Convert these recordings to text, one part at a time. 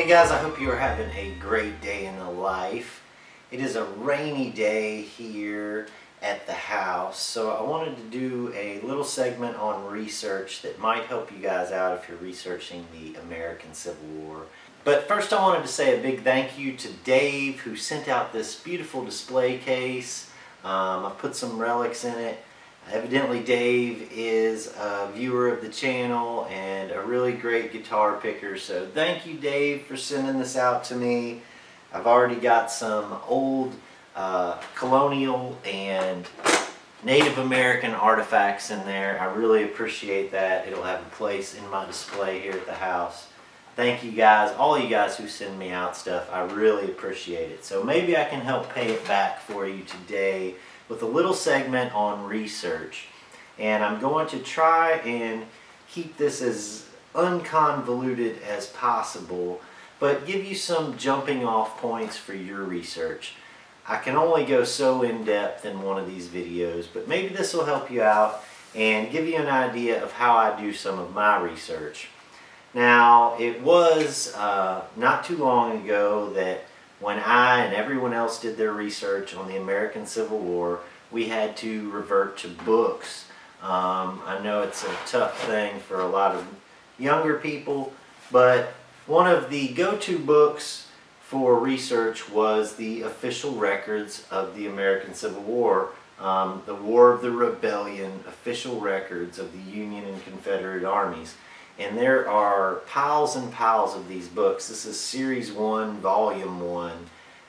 Hey guys, I hope you are having a great day in the life. It is a rainy day here at the house, so I wanted to do a little segment on research that might help you guys out if you're researching the American Civil War. But first I wanted to say a big thank you to Dave, who sent out this beautiful display case. I've put some relics in it. Evidently Dave is a viewer of the channel and a really great guitar picker, so thank you Dave for sending this out to me. I've already got some old colonial and Native American artifacts in there. I really appreciate that. It'll have a place in my display here at the house. Thank you guys, all you guys who send me out stuff. I really appreciate it. So maybe I can help pay it back for you today with a little segment on research. And I'm going to try and keep this as unconvoluted as possible, but give you some jumping off points for your research. I can only go so in depth in one of these videos, but maybe this will help you out and give you an idea of how I do some of my research. Now, it was not too long ago that when I and everyone else did their research on the American Civil War, we had to revert to books. I know it's a tough thing for a lot of younger people, but one of the go-to books for research was the official records of the American Civil War, the War of the Rebellion, official records of the Union and Confederate armies. And there are piles and piles of these books. This is Series 1, Volume 1.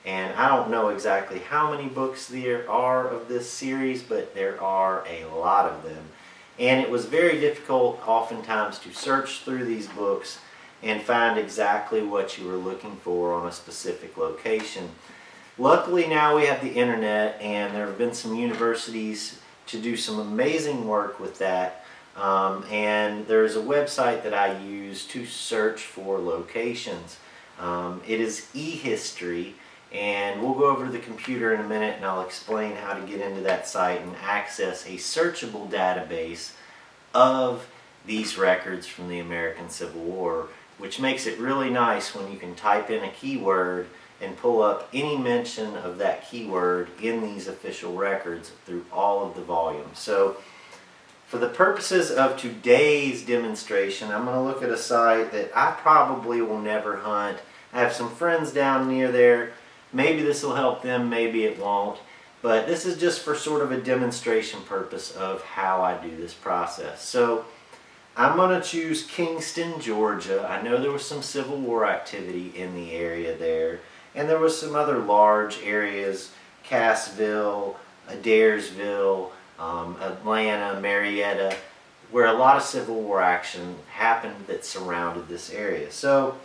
And I don't know exactly how many books there are of this series, but there are a lot of them. And it was very difficult oftentimes to search through these books and find exactly what you were looking for on a specific location. Luckily now we have the internet, and there have been some universities to do some amazing work with that. And there's a website that I use to search for locations. It is eHistory, and we'll go over to the computer in a minute and I'll explain how to get into that site and access a searchable database of these records from the American Civil War, which makes it really nice when you can type in a keyword and pull up any mention of that keyword in these official records through all of the volumes. So for the purposes of today's demonstration, I'm going to look at a site that I probably will never hunt. I have some friends down near there. Maybe this will help them, maybe it won't. But this is just for sort of a demonstration purpose of how I do this process. So I'm going to choose Kingston, Georgia. I know there was some Civil War activity in the area there. And there was some other large areas, Cassville, Adairsville, Atlanta, Marietta, where a lot of Civil War action happened that surrounded this area. So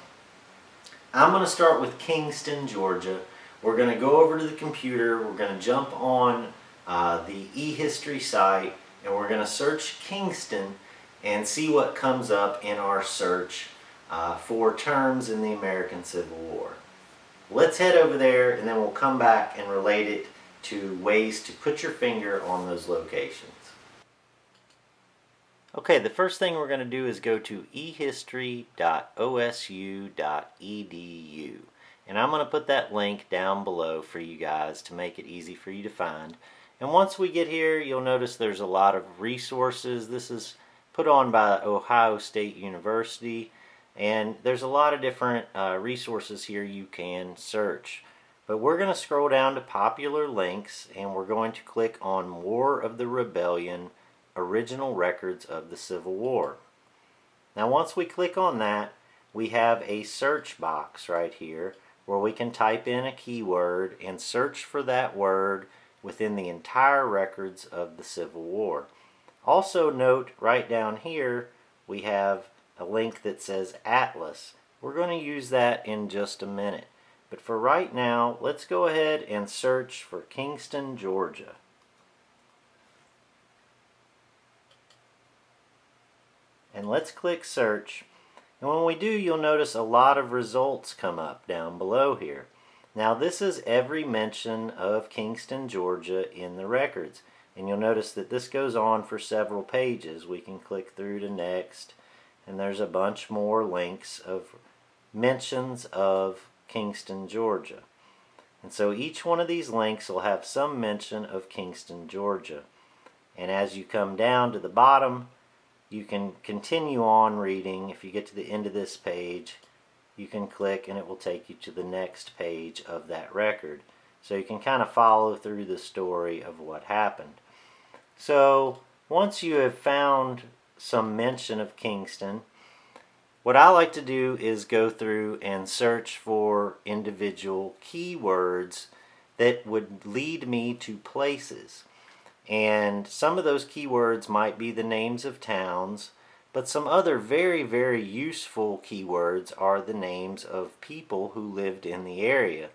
I'm going to start with Kingston, Georgia. We're going to go over to the computer, we're going to jump on the eHistory site, and we're going to search Kingston and see what comes up in our search for terms in the American Civil War. Let's head over there and then we'll come back and relate it to ways to put your finger on those locations. Okay, the first thing we're going to do is go to ehistory.osu.edu, and I'm going to put that link down below for you guys to make it easy for you to find. And once we get here, you'll notice there's a lot of resources. This is put on by Ohio State University, and there's a lot of different resources here you can search. But we're going to scroll down to popular links, and we're going to click on War of the Rebellion, Original Records of the Civil War. Now once we click on that, we have a search box right here where we can type in a keyword and search for that word within the entire records of the Civil War. Also note right down here we have a link that says Atlas. We're going to use that in just a minute. But for right now, let's go ahead and search for Kingston, Georgia. And let's click search. And when we do, you'll notice a lot of results come up down below here. Now this is every mention of Kingston, Georgia in the records. And you'll notice that this goes on for several pages. We can click through to next, and there's a bunch more links of mentions of Kingston, Georgia. And so each one of these links will have some mention of Kingston, Georgia. And as you come down to the bottom, you can continue on reading. If you get to the end of this page, you can click and it will take you to the next page of that record. So you can kind of follow through the story of what happened. So once you have found some mention of Kingston, what I like to do is go through and search for individual keywords that would lead me to places. And some of those keywords might be the names of towns, but some other very, very useful keywords are the names of people who lived in the area,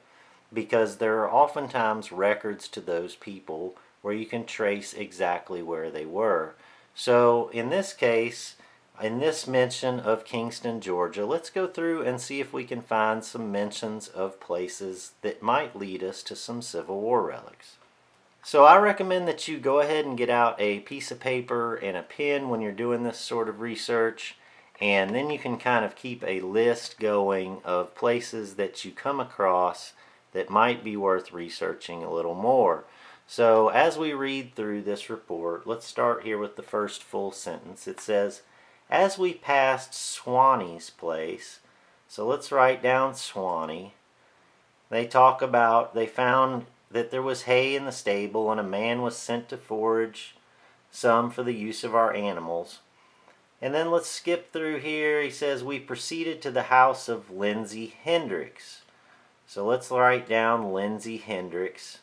because there are oftentimes records to those people where you can trace exactly where they were. So in this case, in this mention of Kingston, Georgia, let's go through and see if we can find some mentions of places that might lead us to some Civil War relics. So I recommend that you go ahead and get out a piece of paper and a pen when you're doing this sort of research, and then you can kind of keep a list going of places that you come across that might be worth researching a little more. So as we read through this report, let's start here with the first full sentence. It says, as we passed Swanee's place, so let's write down Swanee. They found that there was hay in the stable, and a man was sent to forage some for the use of our animals. And then let's skip through here. He says, we proceeded to the house of Lindsay Hendricks. So let's write down Lindsay Hendricks.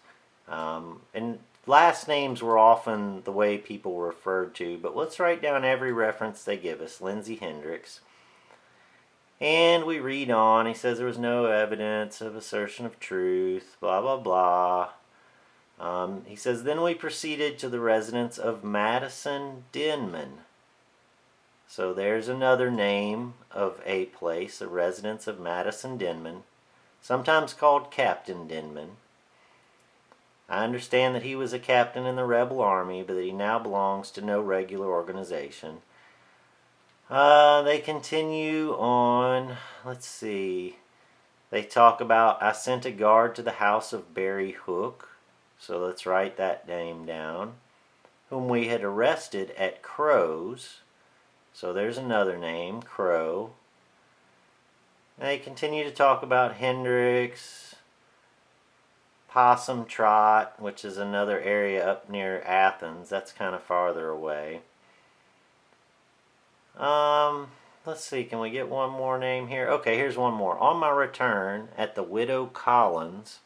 And last names were often the way people were referred to, but let's write down every reference they give us. Lindsay Hendricks. And we read on. He says there was no evidence of assertion of truth, blah, blah, blah. He says, then we proceeded to the residence of Madison Denman. So there's another name of a place, a residence of Madison Denman, sometimes called Captain Denman. I understand that he was a captain in the rebel army, but that he now belongs to no regular organization. They continue on. Let's see. They talk about, I sent a guard to the house of Barry Hook. So let's write that name down. Whom we had arrested at Crow's. So there's another name, Crow. They continue to talk about Hendricks, Possum Trot, which is another area up near Athens. That's kind of farther away. Let's see, can we get one more name here? Okay, here's one more. On my return at the Widow Collins,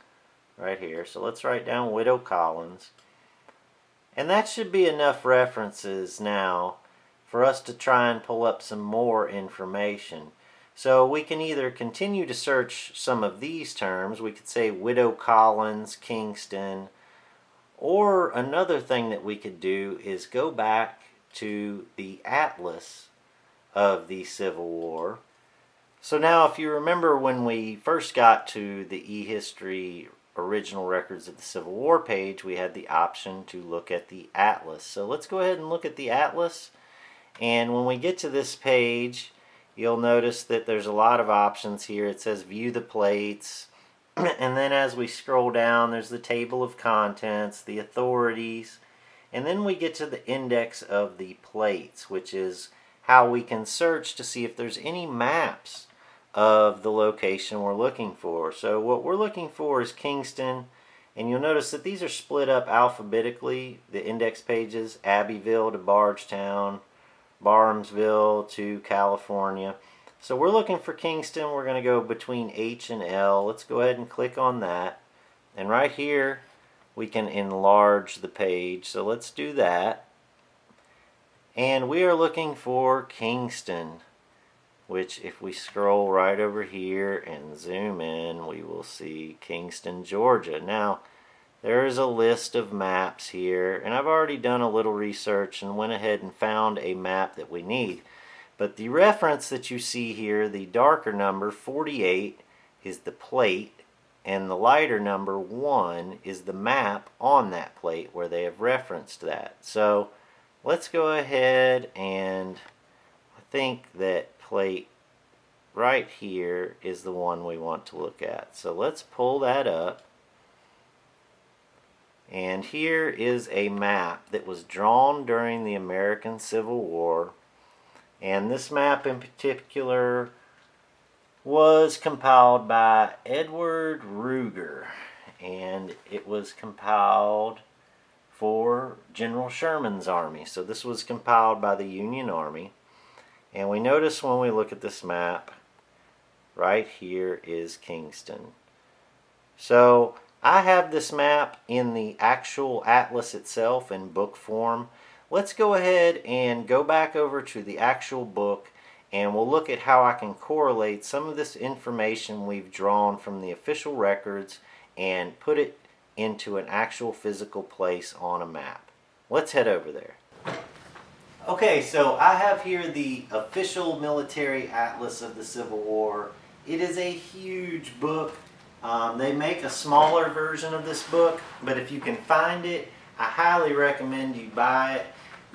right here. So let's write down Widow Collins. And that should be enough references now for us to try and pull up some more information. So we can either continue to search some of these terms. We could say Widow Collins, Kingston. Or another thing that we could do is go back to the atlas of the Civil War. So now if you remember when we first got to the eHistory original records of the Civil War page, we had the option to look at the atlas. So let's go ahead and look at the atlas. And when we get to this page, you'll notice that there's a lot of options here. It says view the plates. And then as we scroll down, there's the table of contents, the authorities. And then we get to the index of the plates, which is how we can search to see if there's any maps of the location we're looking for. So what we're looking for is Kingston, and you'll notice that these are split up alphabetically, the index pages, Abbeville to Bardstown, Barhamsville to California. So we're looking for Kingston. We're going to go between H and L. Let's go ahead and click on that. And right here, we can enlarge the page. So let's do that. And we are looking for Kingston, which if we scroll right over here and zoom in, we will see Kingston, Georgia. Now, there is a list of maps here, and I've already done a little research and went ahead and found a map that we need. But the reference that you see here, the darker number, 48, is the plate, and the lighter number, 1, is the map on that plate where they have referenced that. So let's go ahead and I think that plate right here is the one we want to look at. So let's pull that up. And here is a map that was drawn during the American Civil War. And this map in particular was compiled by Edward Ruger. And it was compiled for General Sherman's army. So this was compiled by the Union Army. And we notice when we look at this map, right here is Kingston. So I have this map in the actual atlas itself in book form. Let's go ahead and go back over to the actual book, and we'll look at how I can correlate some of this information we've drawn from the official records and put it into an actual physical place on a map. Let's head over there. Okay, so I have here the official military atlas of the Civil War. It is a huge book. They make a smaller version of this book, but if you can find it, I highly recommend you buy it.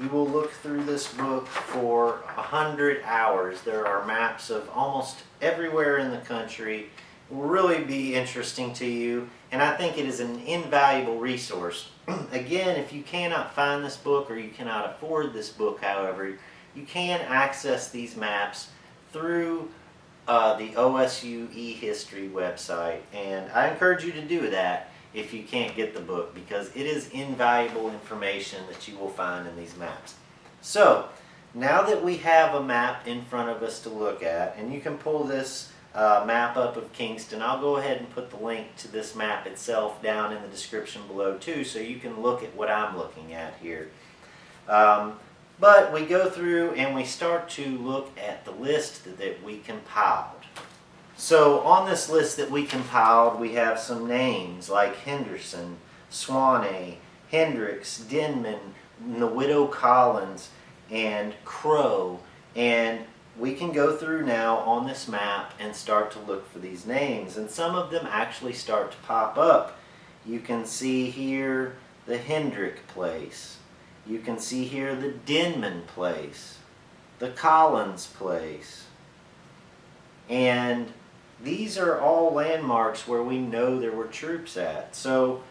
You will look through this book for 100 hours. There are maps of almost everywhere in the country. It will really be interesting to you, and I think it is an invaluable resource. Again, if you cannot find this book or you cannot afford this book, however, you can access these maps through the OSU eHistory website, and I encourage you to do that if you can't get the book, because it is invaluable information that you will find in these maps. So now that we have a map in front of us to look at, and you can pull this map up of Kingston, I'll go ahead and put the link to this map itself down in the description below too, so you can look at what I'm looking at here. But we go through and we start to look at the list that we compiled. So on this list that we compiled, we have some names like Henderson, Swanee, Hendricks, Denman, the Widow Collins, and Crow. And we can go through now on this map and start to look for these names. And some of them actually start to pop up. You can see here the Hendrick place. You can see here the Denman place, the Collins place. And these are all landmarks where we know there were troops at. So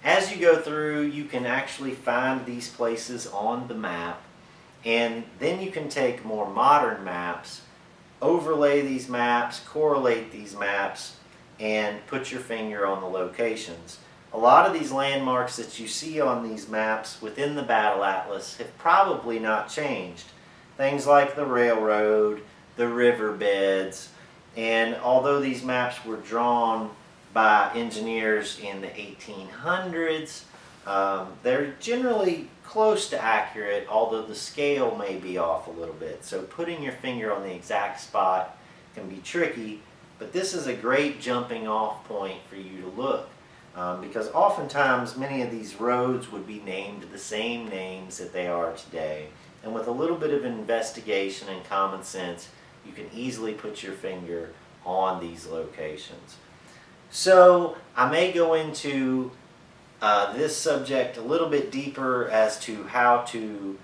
as you go through, you can actually find these places on the map, and then you can take more modern maps, overlay these maps, correlate these maps, and put your finger on the locations. A lot of these landmarks that you see on these maps within the Battle Atlas have probably not changed. Things like the railroad, the riverbeds, and although these maps were drawn by engineers in the 1800s, they're generally close to accurate, although the scale may be off a little bit. So putting your finger on the exact spot can be tricky, but this is a great jumping off point for you to look. Because oftentimes many of these roads would be named the same names that they are today. And with a little bit of investigation and common sense, you can easily put your finger on these locations. So I may go into this subject a little bit deeper as to how to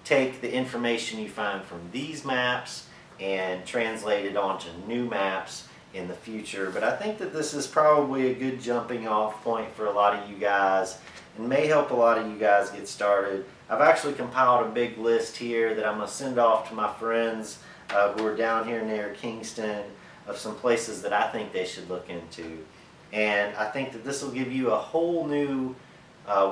take the information you find from these maps and translate it onto new maps in the future, but I think that this is probably a good jumping off point for a lot of you guys and may help a lot of you guys get started. I've actually compiled a big list here that I'm going to send off to my friends who are down here near Kingston of some places that I think they should look into, and I think that this will give you a whole new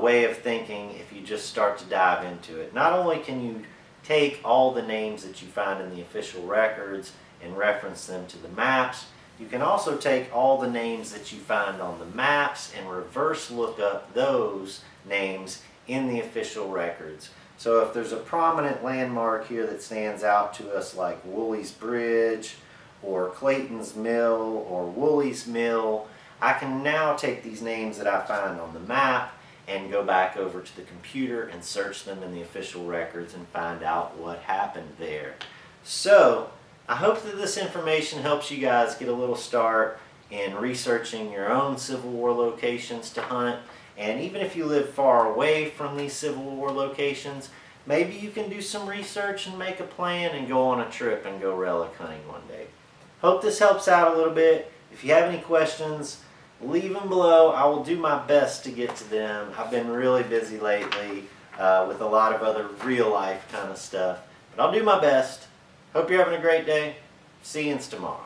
way of thinking if you just start to dive into it. Not only can you take all the names that you find in the official records and reference them to the maps, you can also take all the names that you find on the maps and reverse look up those names in the official records. So if there's a prominent landmark here that stands out to us like Woolley's Bridge or Clayton's Mill or Woolley's Mill, I can now take these names that I find on the map and go back over to the computer and search them in the official records and find out what happened there. So I hope that this information helps you guys get a little start in researching your own Civil War locations to hunt. And even if you live far away from these Civil War locations, maybe you can do some research and make a plan and go on a trip and go relic hunting one day. Hope this helps out a little bit. If you have any questions, leave them below. I will do my best to get to them. I've been really busy lately with a lot of other real life kind of stuff. But I'll do my best. Hope you're having a great day. See you tomorrow.